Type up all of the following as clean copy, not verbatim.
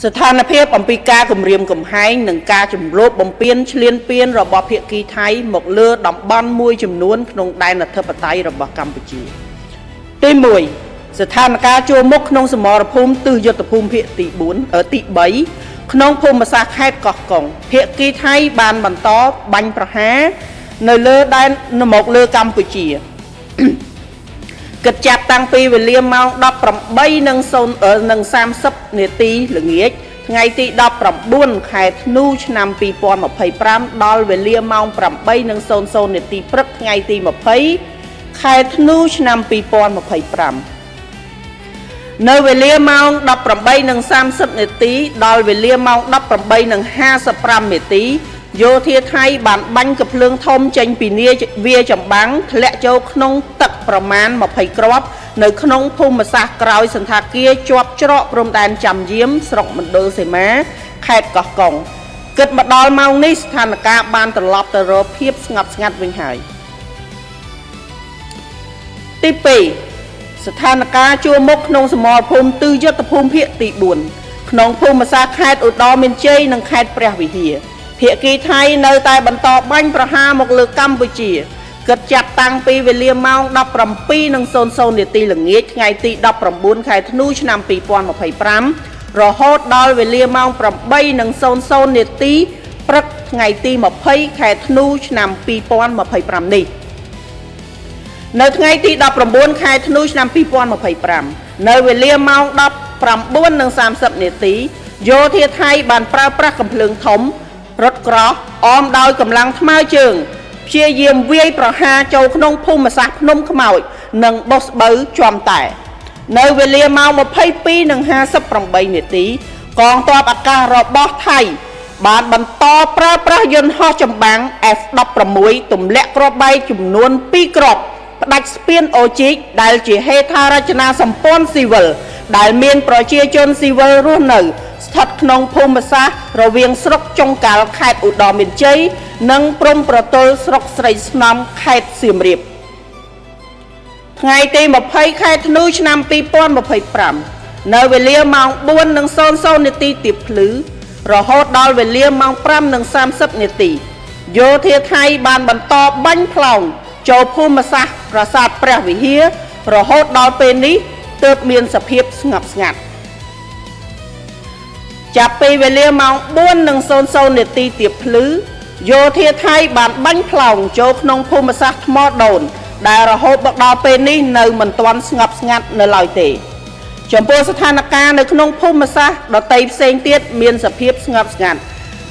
ស្ថានភាពអំពីការគម្រាមកំហែងនិងការជំរោបបំពានឈ្លានពានរបស់ភាគីថៃមកលើតំបន់មួយចំនួនក្នុងដែនអធិបតេយ្យរបស់កម្ពុជាទី1ស្ថានភាពជួរមុខក្នុងសមរភូមិទិសយុទ្ធភូមិភាគទី3ក្នុងភូមិសាស្ត្រខេត្តកោះកុងភាគីថៃបានបន្តបាញ់ប្រហារនៅលើដែនមកលើកម្ពុជាគិតចាប់តាំងពីវេលាម៉ោង 18:30 នាទីល្ងាចថ្ងៃទី 19 ខែធ្នូឆ្នាំ 2025 ដល់វេលាម៉ោង 8:00 នាទីព្រឹកថ្ងៃទី 20 ខែធ្នូឆ្នាំ 2025 នៅវេលាម៉ោង 18:30 នាទីដល់វេលាម៉ោង 18:55 នាទីយោធាថៃបានបាញ់កាភ្លើងធំចេញពីវាចម្បាំងធ្លាក់ចូលក្នុងទឹកប្រមាណ 20 គ្រាប់នៅក្នុងភូមិសាស្ត្រក្រោយសន្តាគារជាប់ច្រកព្រំដែនចាំយាមស្រុកមណ្ឌលសីមាខេត្តកោះកុងគិតមកដល់ម៉ោងនេះស្ថានភាពបានត្រឡប់ទៅរកភាពស្ងប់ស្ងាត់វិញហើយទី2ស្ថានភាពជួរមុខក្នុងសមរភូមិទិសយុទ្ធភូមិភាគទី4ក្នុងភូមិសាស្ត្រខេត្តឧត្តរមានជ័យនិងខេត្តព្រះវិហារភាគីថៃនៅតែបន្តបាញ់ប្រហារមកលើកម្ពុជាគិតចាប់តាំងពីវេលាម៉ោង 17:00 នាទីល្ងាចថ្ងៃទី 19 ខែធ្នូឆ្នាំ 2025 រហូតដល់វេលាម៉ោង 8:00 នាទីព្រឹកថ្ងៃទី 20 ខែធ្នូឆ្នាំ 2025 នេះនៅថ្ងៃទី 19 ខែធ្នូឆ្នាំ 2025 នៅវេលាម៉ោង 19:30 នាទីយោធាថៃបានប្រើប្រាស់កាភ្លើងធំរត់ក្រោះអមដោយកម្លាំងថ្មើរជើងព្យាយាមវាយប្រហារចូលក្នុងភូមិសាស្ត្រភ្នំខ្មោចនិងបោះស្បូវជាំតែនៅវេលាម៉ោង 22:58 នាទីកងទ័ពអាកាសរបស់ថៃបានបន្តប្រើប្រាស់យន្តហោះចម្បាំង F-16 ទម្លាក់គ្រាប់បែកចំនួន 2 គ្រាប់ផ្ដាច់ស្ពានអូជីកដែលជាហេដ្ឋារចនាសម្ព័ន្ធស៊ីវិលដែលមានប្រជាជនស៊ីវិលរស់នៅស្ថិតក្នុងភូមិសាស្ត្ររវាងស្រុកចុងកាល់ខេត្តឧត្តរមានជ័យនិងព្រំប្រទល់ស្រុកស្រីស្នំខេត្តសៀមរាបថ្ងៃទី 20 ខែធ្នូឆ្នាំ 2025 នៅវេលាម៉ោង 4:00 នាទីទៀបភ្លឺរហូតដល់វេលាម៉ោង 5:30 នាទីយោធាថៃបានបន្តបាញ់ផ្លោងចូលភូមិសាស្ត្រប្រាសាទព្រះវិហាររហូតដល់ពេលនេះទើបមានសភាពស្ងប់ស្ងាត់ចាប់ពីវេលាម៉ោង 4:00 នាទីទៀបភ្លឺយោធាថៃបានបាញ់ផ្លោងចូលក្នុងភូមិសាស្ត្រថ្មដូនដែលរហូតមកដល់ពេលនេះនៅមិនទាន់ស្ងប់ស្ងាត់នៅឡើយទេចំពោះស្ថានភាពនៅក្នុងភូមិសាស្ត្រដទៃផ្សេងទៀតមានសភាពស្ងប់ស្ងាត់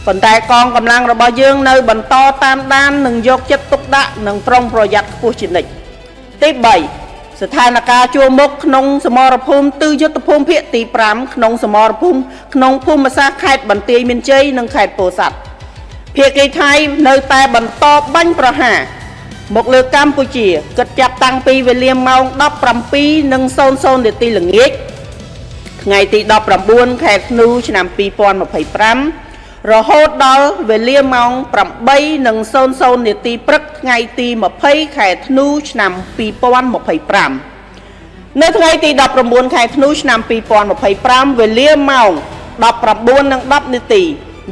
ប៉ុន្តែកងកម្លាំងរបស់យើងនៅបន្តតាមដាននិងយកចិត្តទុកដាក់និងប្រុងប្រយ័ត្នខ្ពស់ជានិច្ចទី3ស្ថានភាពជួរមុខក្នុងសមរភូមិទិសយុទ្ធភូមិភាគទី5ក្នុងសមរភូមិក្នុងភូមិសាស្ត្រខេត្តបន្ទាយមានជ័យនិងខេត្តពោធិ៍សាត់ភាគីថៃនៅតែបន្តបាញ់ប្រហារមកលើកម្ពុជាគិតចាប់តាំងពីវេលាម៉ោង 17:00 នាទីល្ងាចថ្ងៃទី 19 ខែធ្នូឆ្នាំ 2025 រហូតដល់វេលាម៉ោង 8:00 នាទីព្រឹកថ្ងៃទី 20 ខែធ្នូឆ្នាំ 2025 នៅថ្ងៃទី 19 ខែធ្នូឆ្នាំ 2025 វេលាម៉ោង 19:10 នាទី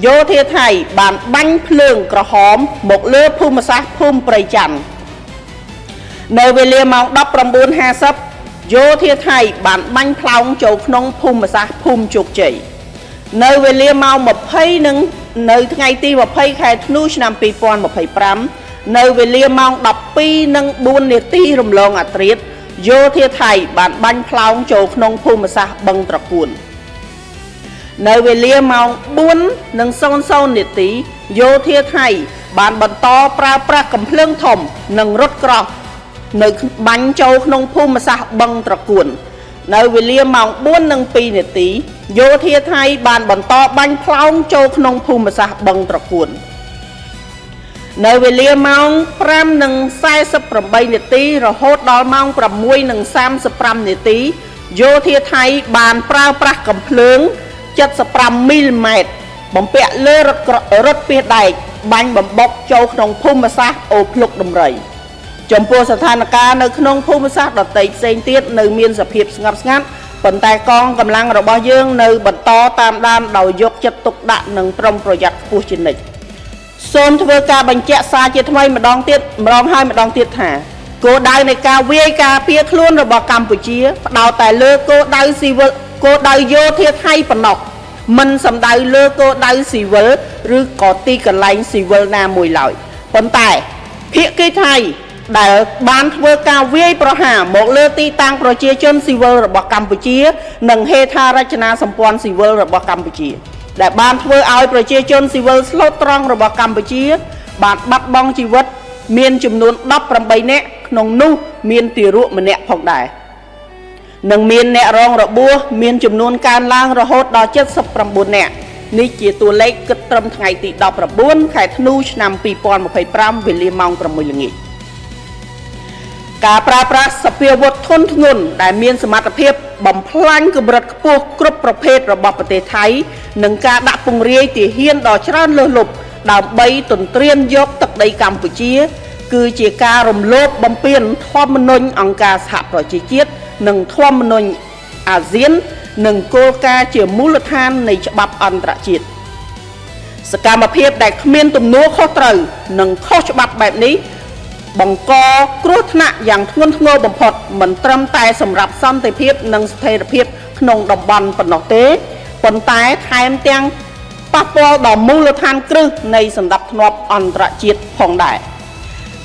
យោធាថៃបានបាញ់ភ្លើងក្រហមមកលើភូមិសាស្ត្រភូមិព្រៃច័ន្ទនៅវេលាម៉ោង 19:50 យោធាថៃបានបាញ់ផ្លោងចូលក្នុងភូមិសាស្ត្រភូមិជោគជ័យនៅវេលាម៉ោង 20 នៅថ្ងៃទី 20 ខែធ្នូឆ្នាំ 2025 នៅវេលាម៉ោង 12:04 នាទីរំលងអាធ្រាត្រយោធាថៃបានបាញ់ផ្លោងចូលក្នុងភូមិសាស្ត្របឹងត្រកួននៅវេលាម៉ោង 4:00 នាទីយោធាថៃបានបន្តប្រើប្រាស់កាភ្លើងធំនិងរថក្រោះនៅបាញ់ចូលក្នុងភូមិសាស្ត្របឹងត្រកួននៅវេលាម៉ោង 4:02 នាទីយោធាថៃបានបន្តបាញ់ផ្លោងចូលក្នុងភូមិសាស្ត្របឹងត្រកួននៅវេលាម៉ោង 5:48 នាទីរហូតដល់ម៉ោង 6:35 នាទីយោធាថៃបានប្រើប្រាស់កាភ្លើង75 មីលីម៉ែត្របំពាក់លើរថពាសដែកបាញ់បំបុកចូលក្នុងភូមិសាស្ត្រអូភ្លុកដំរីចំពោះស្ថានភាពនៅក្នុងភូមិសាស្ត្រដទៃផ្សេងទៀតនៅមានសភាពស្ងប់ស្ងាត់ ប៉ុន្តែកងកម្លាំងរបស់យើងនៅបន្តតាមដានដោយយកចិត្តទុកដាក់និងប្រុងប្រយ័ត្នខ្ពស់ជានិច្ចសូមធ្វើការបញ្ជាក់សារជាថ្មីម្ដងទៀតថាគោលដៅនៃការវាយការពារខ្លួនរបស់កម្ពុជាផ្ដោតតែលើគោលដៅស៊ីវិលគោលដៅយោធាថៃប៉ុណ្ណោះមិនសំដៅលើគោលដៅស៊ីវិលឬក៏ទីកន្លែងស៊ីវិលណាមួយឡើយប៉ុន្តែភាគីថៃដែលបានធ្វើការវាយប្រហារមកលើទីតាំងប្រជាជនស៊ីវិលរបស់កម្ពុជានិងហេដ្ឋារចនាសម្ព័ន្ធស៊ីវិលរបស់កម្ពុជាដែលបានធ្វើឲ្យប្រជាជនស៊ីវិលស្លូតត្រង់របស់កម្ពុជាបានបាត់បង់ជីវិតមានចំនួន18នាក់ក្នុងនោះមានទារកម្នាក់ផងដែរនិងមានអ្នករងរបួសមានចំនួនកើនឡើងរហូតដល់79នាក់នេះជាតួលេខគិតត្រឹមថ្ងៃទី19ខែធ្នូឆ្នាំ2025វេលាម៉ោង6ល្ងាចការប្រើប្រាស់សភាវុធធនធ្ងន់ដែលមានសមត្ថភាពបំផ្លាញកម្រិតខ្ពស់គ្រប់ប្រភេទរបស់ប្រទេសថៃនិងការដាក់ពង្រាយទាហានដ៏ច្រើនលើសលប់ដើម្បីទន្ទ្រានយកទឹកដីកម្ពុជាគឺជាការរំលោភបំពានធម្មនុញ្ញអង្គការសហប្រជាជាតិនិងធម្មនុញ្ញអាស៊ាននិងគោលការណ៍ជាមូលដ្ឋាននៃច្បាប់អន្តរជាតិសកម្មភាពដែលគ្មានទំនួលខុសត្រូវនិងខុសច្បាប់បែបនេះបង្កគ្រោះថ្នាក់យ៉ាងធ្ងន់ធ្ងរបំផុតមិនត្រឹមតែសម្រាប់សន្តិភាពនិងស្ថិរភាពក្នុងតំបន់ប៉ុណ្ណោះទេប៉ុន្តែថែមទាំងប៉ះពាល់ដល់មូលដ្ឋានគ្រឹះនៃសណ្ដាប់ធ្នាប់អន្តរជាតិផងដែរ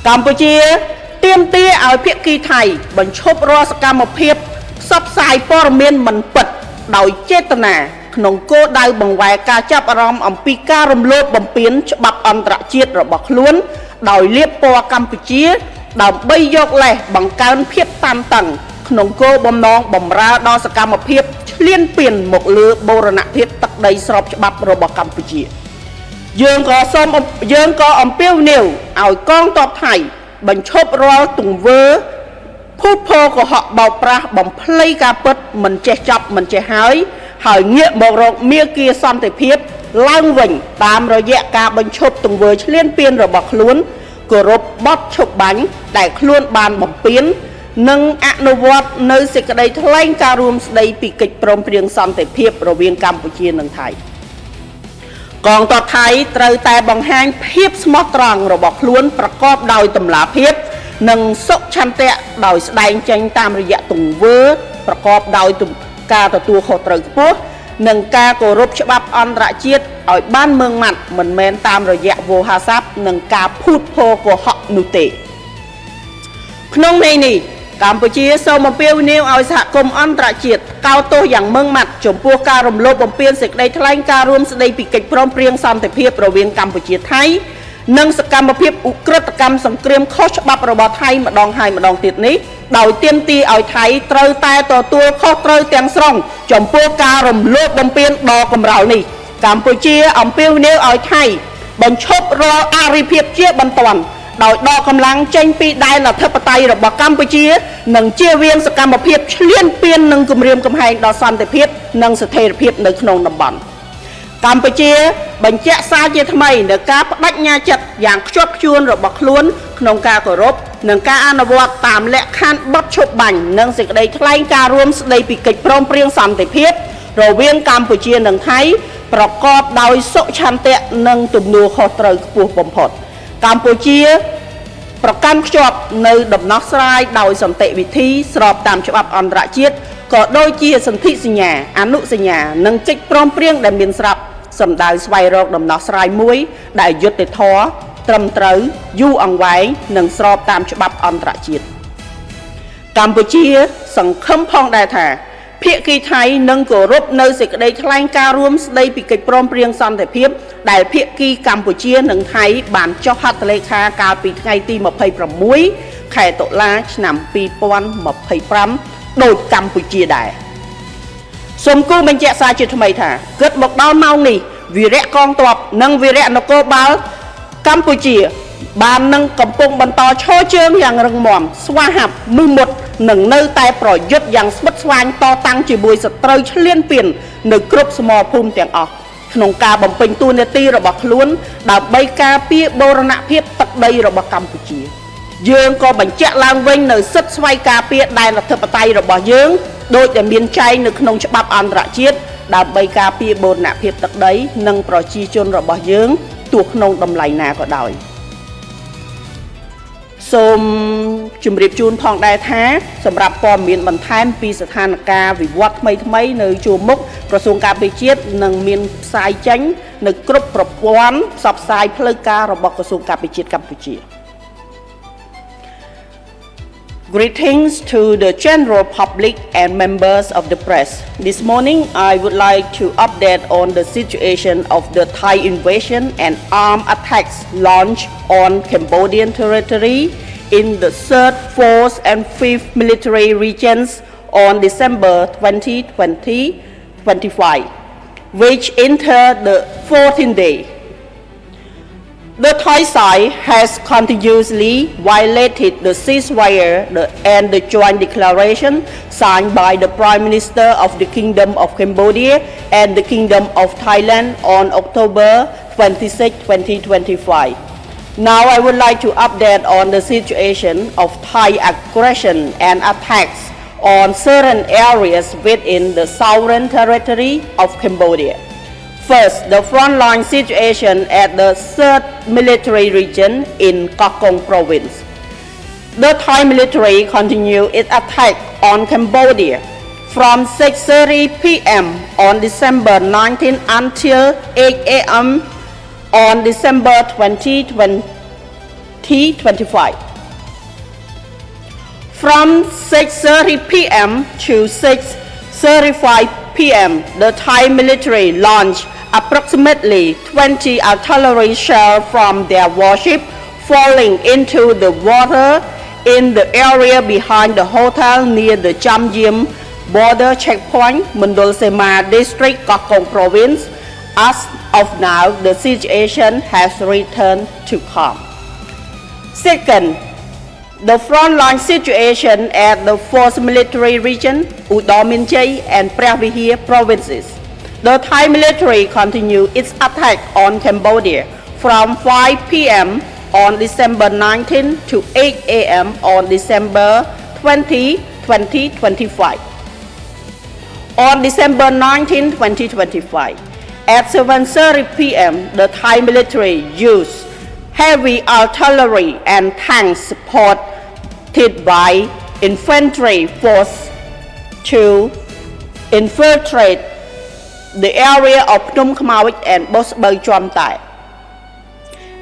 កម្ពុជាទាមទារឲ្យភាគីថៃបញ្ឈប់រាល់សកម្មភាពផ្សព្វផ្សាយព័ត៌មានមិនពិតដោយចេតនាក្នុងគោលដៅបង្វែរការចាប់អារម្មណ៍អំពីការរំលោភបំពានច្បាប់អន្តរជាតិរបស់ខ្លួនដោយលាបពណ៌កម្ពុជាដើម្បីយកលេសបង្កើនភាពតានតឹងក្នុងគោលបំណងបំរើដល់សកម្មភាពឈ្លានពានមកលើបូរណភាពទឹកដីស្របច្បាប់របស់កម្ពុជាយើងក៏អំពាវនាវឲ្យកងទ័ពថៃបញ្ឈប់រាល់ទង្វើភូតភរកុហកបោកប្រាស់បំភ្លៃការពិតមិនចេះចប់មិនចេះហើយងាកមករកមាគ៌ាសន្តិភាពឡើងវិញតាមរយៈការបញ្ឈប់ទង្វើឈ្លានពានរបស់ខ្លួនគោរពបទឈប់បាញ់ដែលខ្លួនបានបំពេញនិងអនុវត្តនៅសេចក្តីថ្លែងការណ៍រួមស្តីពីកិច្ចព្រមព្រៀងសន្តិភាពរវាងកម្ពុជានិងថៃកងទ័ពថៃត្រូវតែបង្ហាញភាពស្មោះត្រង់របស់ខ្លួនប្រកបដោយតម្លាភាពនិងសុឆន្ទៈដោយស្ដែងចេញតាមរយៈទង្វើប្រកបដោយការទទួលខុសត្រូវខ្ពស់និងការគោរពច្បាប់អន្តរជាតិឲ្យបានម៉ឺងម៉ាត់មិនមែនតាមរយៈវោហារស័ព្ទនិងការភូតភរកុហកនោះទេក្នុងន័យនេះកម្ពុជាសូមអំពាវនាវឲ្យសហគមន៍អន្តរជាតិកោតទោសយ៉ាងម៉ឺងម៉ាត់ចំពោះការរំលោភបំពានសេចក្តីថ្លែងការណ៍រួមស្តីពីកិច្ចព្រមព្រៀងសន្តិភាពរវាងកម្ពុជាថៃនិងសកម្មភាពឧក្រិដ្ឋកម្មសង្គ្រាមខុសច្បាប់របស់ថៃម្ដងហើយម្ដងទៀតនេះដោយទាមទារឲ្យថៃត្រូវតែទទួលខុសត្រូវទាំងស្រុងចំពោះការរំលោភបំពានដ៏កម្រោលនេះកម្ពុជាអំពាវនាវឲ្យថៃបញ្ឈប់រាល់អរិភាពជាបន្ទាន់ដោយដកកម្លាំងចេញពីដែនអធិបតេយ្យរបស់កម្ពុជានិងជៀសវាងសកម្មភាពឈ្លានពាននិងគំរាមកំហែងដល់សន្តិភាពនិងស្ថិរភាពនៅក្នុងតំបន់កម្ពុជាបញ្ជាក់សារជាថ្មីនៅការបដិញ្ញាចិត្តយ៉ាងខ្ជាប់ខ្ជួនរបស់ខ្លួនក្នុងការគោរពនិងការអនុវត្តតាមលក្ខខណ្ឌបទឈប់បាញ់និងសេចក្តីថ្លែងការណ៍រួមស្តីពីកិច្ចព្រមព្រៀងសន្តិភាពរវាងកម្ពុជានិងថៃប្រកបដោយសុឆន្ទៈនិងទំនួលខុសត្រូវខ្ពស់បំផុតកម្ពុជាប្រកាន់ខ្ជាប់នៅដំណោះស្រាយដោយសន្តិវិធីស្របតាមច្បាប់អន្តរជាតិក៏ដូចជាសន្ធិសញ្ញាអនុសញ្ញានិងកិច្ចព្រមព្រៀងដែលមានស្រាប់សំដៅស្វែងរកដំណោះស្រាយមួយដែលយុត្តិធម៌ត្រឹមត្រូវយូរអង្វែងនិងស្របតាមច្បាប់អន្តរជាតិកម្ពុជាសង្ឃឹមផងដែរថាភាគីថៃនឹងគោរពនៅសេចក្តីថ្លែងការណ៍រួមស្តីពីកិច្ចព្រមព្រៀងសន្តិភាពដែលភាគីកម្ពុជានិងថៃបានចុះហត្ថលេខាកាលពីថ្ងៃទី26ខែតុលាឆ្នាំ2025ដោយកម្ពុជាដែរសូមគូបញ្ជាក់សារជាថ្មីថាគិតមកដល់ម៉ោងនេះវីរៈកងទ័ពនិងវីរៈនគរបាលកម្ពុជាបាននឹងកំពុងបន្តឈរជើងយ៉ាងរឹងមាំស្វាហាប់មឹសមុតនិងនៅតែប្រយុទ្ធយ៉ាងស្វិតស្វាញតតាំងជាមួយសត្រូវឈ្លានពាននៅគ្រប់សមរភូមិទាំងអស់ក្នុងការបំពេញតួនាទីរបស់ខ្លួនដើម្បីការពារបូរណភាពទឹកដីរបស់កម្ពុជាយើងក៏បញ្ជាក់ឡើងវិញនៅសិទ្ធិស្វ័យការពារដែនអធិបតេយ្យរបស់យើង ដោយដែលមានចែងនៅក្នុងច្បាប់អន្តរជាតិដើម្បីការពារបូរណភាពទឹកដីនិងប្រជាជនរបស់យើងទោះក្នុងតម្លៃណាក៏ដោយសូមជម្រាបជូនផងដែរថាសម្រាប់ព័ត៌មានបន្ថែមពីស្ថានភាពវិវត្តថ្មីនៅជួរមុខក្រសួងការពារជាតិនឹងមានផ្សាយចេញនៅគ្រប់ប្រព័ន្ធផ្សព្វផ្សាយផ្លូវការរបស់ក្រសួងការពារជាតិកម្ពុជា Greetings to the general public and members of the press. This morning, I would like to update on the situation of the Thai invasion and armed attacks launched on Cambodian territory in the 3rd, 4th, and 5th military regions on December 2025, which entered the 14th day. The Thai side has continuously violated the ceasefire and the joint declaration signed by the Prime Minister of the Kingdom of Cambodia and the Kingdom of Thailand on October 26, 2025. Now I would like to update on the situation of Thai aggression and attacks on certain areas within the southern territory of Cambodia. First, the frontline situation at the 3rd military region in Kok province. The Thai military continued its attack on Cambodia from 6:30 p.m. on December 19 until 8 a.m. on December 2025. From 6:30 p.m. to 6:35 p.m. the Thai military launched approximately 20 artillery shells from their warship falling into the water in the area behind the hotel near the Cham Yim border checkpoint, Mundol Sema district, Kok province. As of now, the situation has returned to calm. Second, the frontline situation at the 4th military region, Udon Minchai and Preah Vihear provinces. The Thai military continued its attack on Cambodia from 5 p.m. on December 19 to 8 a.m. on December 20, 2025. On December 19, 2025, at 7:30 p.m., the Thai military used heavy artillery and tanks supported by infantry force to infiltrate the area of Phnom Khmawit and Bosbeu Chom Tai.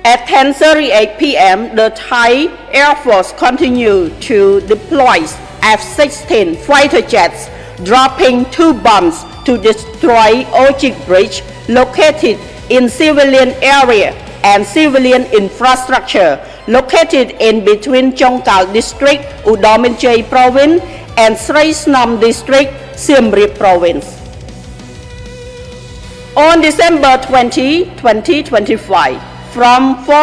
At 10:38 p.m., the Thai Air Force continued to deploy F-16 fighter jets, dropping 2 bombs to destroy Ojik Bridge located in civilian area and civilian infrastructure located in between Chongkal District, Udon Minchai Province and Srei Snom District, Siem Reap Province. On December 20, 2025, from 4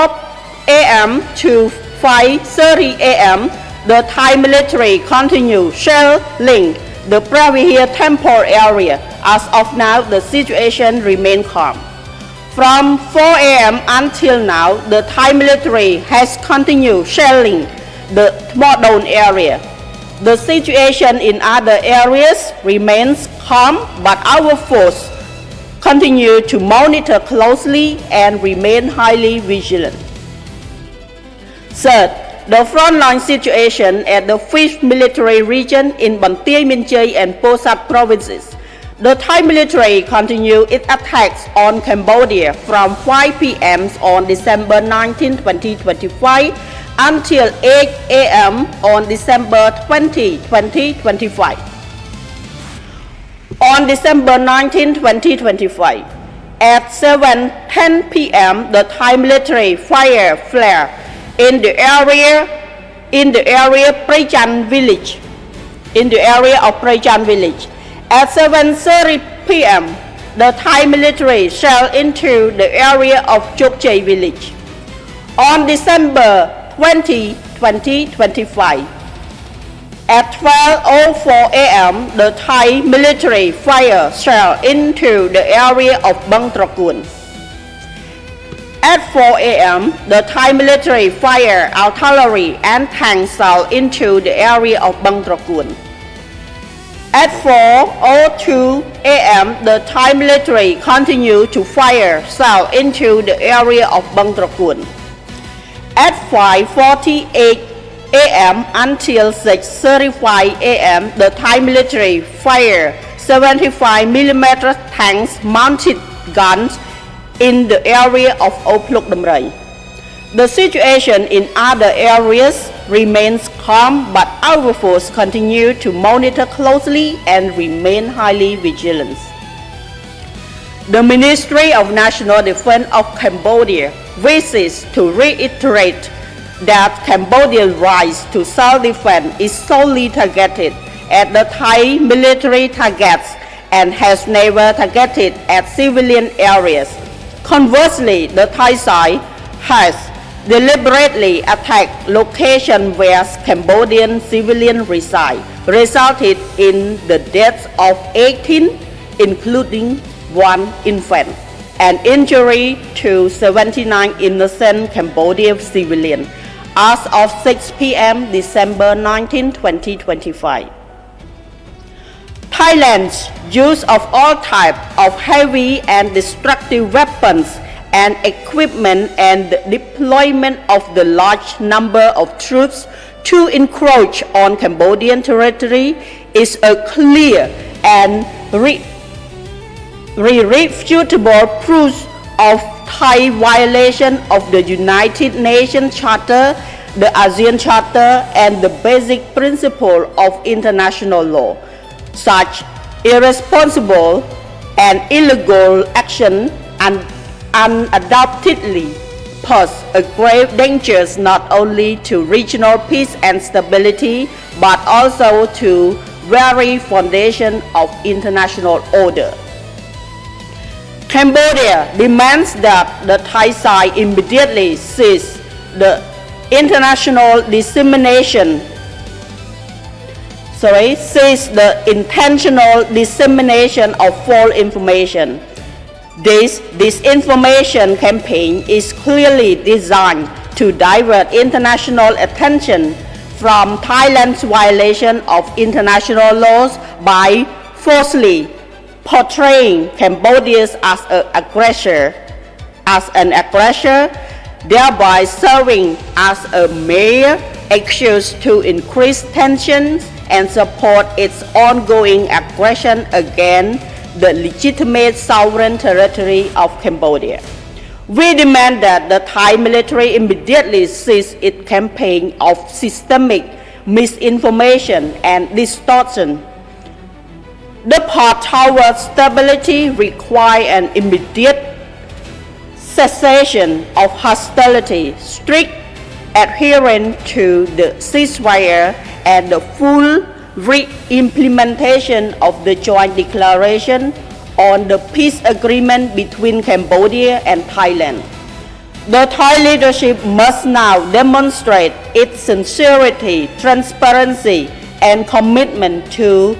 a.m. to 5:30 a.m., the Thai military continued shelling the Preah Vihear temple area. As of now, the situation remains calm. From 4 a.m. until now, the Thai military has continued shelling the Modon area. The situation in other areas remains calm, but our force continue to monitor closely and remain highly vigilant. Third, the frontline situation at the 5th military region in Banteay Meanchey and Posat provinces. The Thai military continued its attacks on Cambodia from 5 p.m. on December 19, 2025 until 8 a.m. on December 20, 2025. On December 19, 2025, at 7:10 p.m., the Thai military fired flare in the area Prejan village. At 7:30 p.m., the Thai military shelled into the area of Chokchei village. On December 20, 2025, at 12:04 a.m., the Thai military fired shells into the area of Bang Trakun. At 4 a.m., the Thai military fired artillery and tank shells into the area of Bang Trakun. At 4:02 a.m., the Thai military continued to fire south into the area of Bang Trakun. At 5:48 a.m. until 6:35 a.m., the Thai military fired 75mm tanks mounted guns in the area of Opluk Damrai. The situation in other areas remains calm, but our force continue to monitor closely and remain highly vigilant. The Ministry of National Defense of Cambodia wishes to reiterate that Cambodia's right to self-defense is solely targeted at the Thai military targets and has never targeted at civilian areas. Conversely, the Thai side has deliberately attacked locations where Cambodian civilians reside, resulted in the deaths of 18, including one infant, and injury to 79 innocent Cambodian civilians as of 6 p.m. December 19, 2025. Thailand's use of all types of heavy and destructive weapons and equipment and the deployment of the large number of troops to encroach on Cambodian territory is a clear and irrefutable proof of Thai violation of the United Nations Charter, the ASEAN Charter, and the basic principle of international law. Such irresponsible and illegal action undoubtedly pose a grave danger not only to regional peace and stability, but also to very foundation of international order. Cambodia demands that the Thai side immediately cease the intentional dissemination of false information. This disinformation campaign is clearly designed to divert international attention from Thailand's violation of international laws by falsely portraying Cambodia as an aggressor, thereby serving as a mere excuse to increase tensions and support its ongoing aggression against the legitimate sovereign territory of Cambodia. We demand that the Thai military immediately cease its campaign of systemic misinformation and distortion. The path towards stability requires an immediate cessation of hostility, strict adherence to the ceasefire, and the full re-implementation of the joint declaration on the peace agreement between Cambodia and Thailand. The Thai leadership must now demonstrate its sincerity, transparency, and commitment to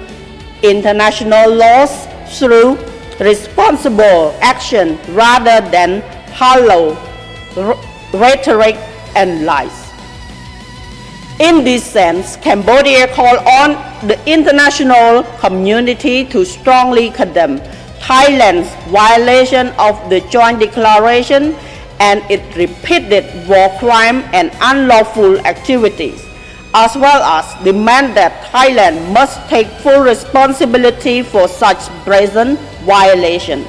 international laws through responsible action rather than hollow rhetoric and lies. In this sense, Cambodia calls on the international community to strongly condemn Thailand's violation of the joint declaration and its repeated war crime and unlawful activities, as well as demand that Thailand must take full responsibility for such brazen violation.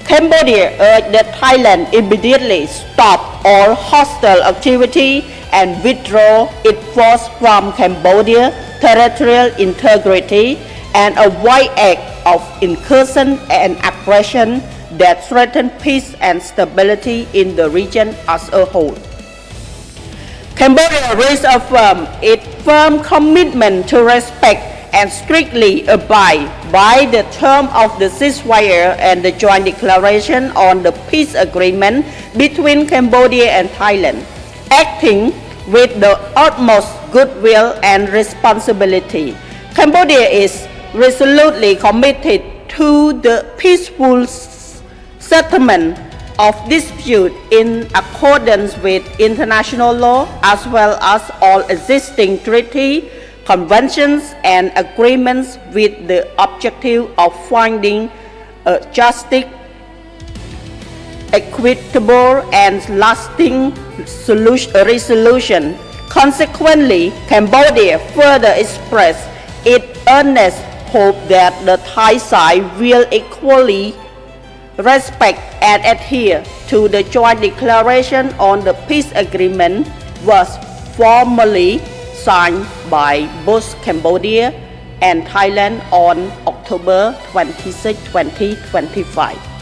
Cambodia urged that Thailand immediately stop all hostile activity and withdraw its force from Cambodia's territorial integrity and avoid acts of incursion and aggression that threaten peace and stability in the region as a whole. Cambodia reaffirms its firm commitment to respect and strictly abide by the terms of the ceasefire and the joint declaration on the peace agreement between Cambodia and Thailand, acting with the utmost goodwill and responsibility. Cambodia is resolutely committed to the peaceful settlement of dispute in accordance with international law as well as all existing treaty conventions and agreements with the objective of finding a just, equitable and lasting resolution. Consequently, Cambodia further expressed its earnest hope that the Thai side will equally respect and adhere to the joint declaration on the peace agreement was formally signed by both Cambodia and Thailand on October 26, 2025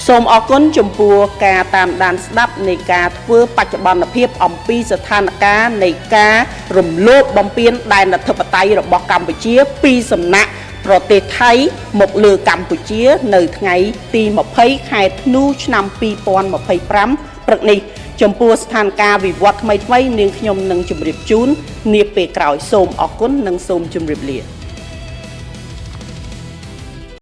សូមអរគុណចំពោះការតាមដានស្ដាប់នៃការធ្វើបច្ចុប្បន្នភាពអំពីស្ថានភាពនៃការរំលោភបំពានដែនអធិបតេយ្យរបស់កម្ពុជាពីសំណាក់ប្រទេសថៃមកលើកម្ពុជានៅថ្ងៃទី20ខែធ្នូឆ្នាំ2025ព្រឹកនេះចំពោះស្ថានភាពវិវត្តថ្មីៗនាងខ្ញុំនឹងជម្រាបជូននាពេលក្រោយសូមអរគុណនិងសូមជម្រាបលា